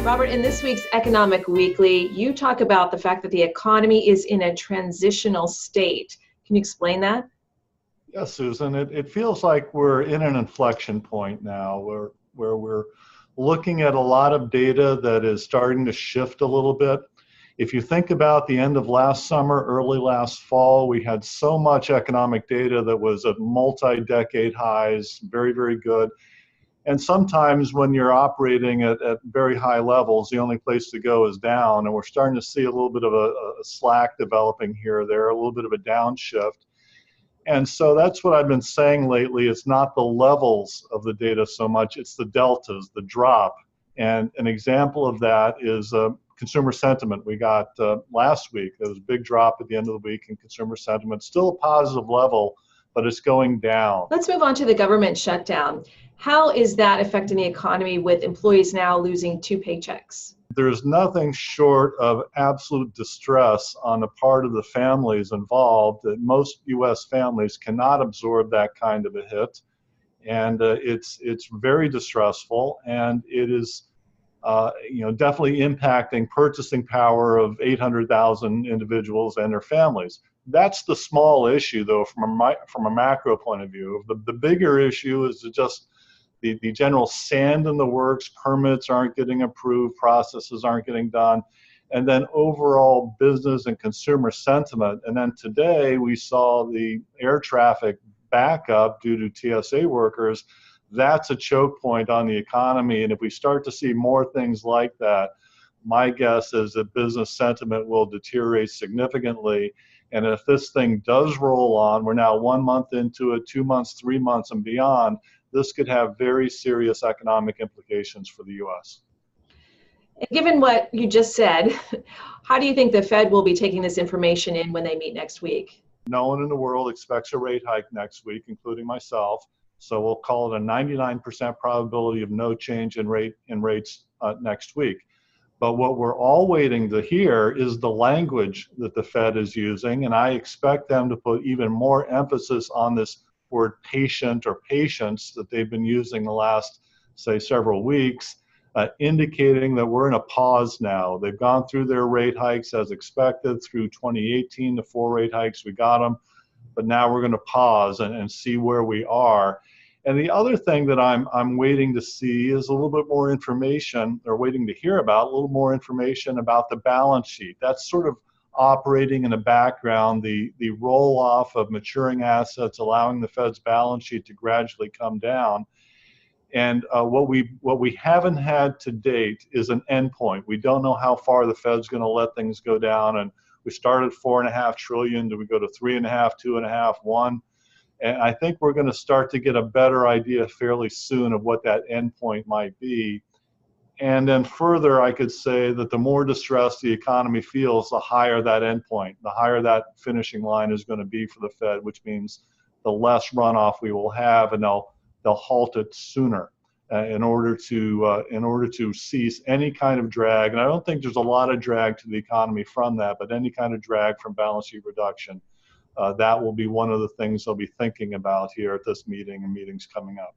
Robert, in this week's Economic Weekly, you talk about the fact that the economy is in a transitional state. Can you explain that? Yes, Susan. It feels like we're in an inflection point now where we're looking at a lot of data that is starting to shift a little bit. If you think about the end of last summer, early last fall, we had so much economic data that was at multi-decade highs, very, very good. And sometimes when you're operating at very high levels, the only place to go is down. And we're starting to see a little bit of a slack developing here or there, a little bit of a downshift. And so that's what I've been saying lately. It's not the levels of the data so much, it's the deltas, the drop. And an example of that is consumer sentiment. We got last week, there was a big drop at the end of the week in consumer sentiment. Still a positive level, but it's going down. Let's move on to the government shutdown. How is that affecting the economy with employees now losing 2 paychecks? There's nothing short of absolute distress on the part of the families involved. That most U.S. families cannot absorb that kind of a hit, and it's very distressful, and it is definitely impacting purchasing power of 800,000 individuals and their families. That's the small issue, though, from a macro point of view. The bigger issue is just the general sand in the works. Permits aren't getting approved, processes aren't getting done, and then overall business and consumer sentiment. And then today we saw the air traffic back up due to TSA workers. That's a choke point on the economy, and if we start to see more things like that, my guess is that business sentiment will deteriorate significantly. And if this thing does roll on, we're now 1 month into it, 2 months, 3 months, and beyond, this could have very serious economic implications for the U.S. Given what you just said, how do you think the Fed will be taking this information in when they meet next week? No one in the world expects a rate hike next week, including myself. So we'll call it a 99% probability of no change in rates next week. But what we're all waiting to hear is the language that the Fed is using, and I expect them to put even more emphasis on this word patient or patience that they've been using the last, say, several weeks, indicating that we're in a pause now. They've gone through their rate hikes as expected through 2018, the 4 rate hikes, we got them, but now we're going to pause and see where we are. And the other thing that I'm waiting to see is a little bit more information, or waiting to hear about, a little more information about the balance sheet. That's sort of operating in the background, the roll-off of maturing assets, allowing the Fed's balance sheet to gradually come down. And what we haven't had to date is an endpoint. We don't know how far the Fed's going to let things go down. And we started $4.5 trillion. Do we go to 3.5, 2.5, 1? And I think we're going to start to get a better idea fairly soon of what that endpoint might be. And then further, I could say that the more distressed the economy feels, the higher that endpoint, the higher that finishing line is going to be for the Fed, which means the less runoff we will have, and they'll halt it sooner in order to cease any kind of drag. And I don't think there's a lot of drag to the economy from that, but any kind of drag from balance sheet reduction. That will be one of the things they'll be thinking about here at this meeting and meetings coming up.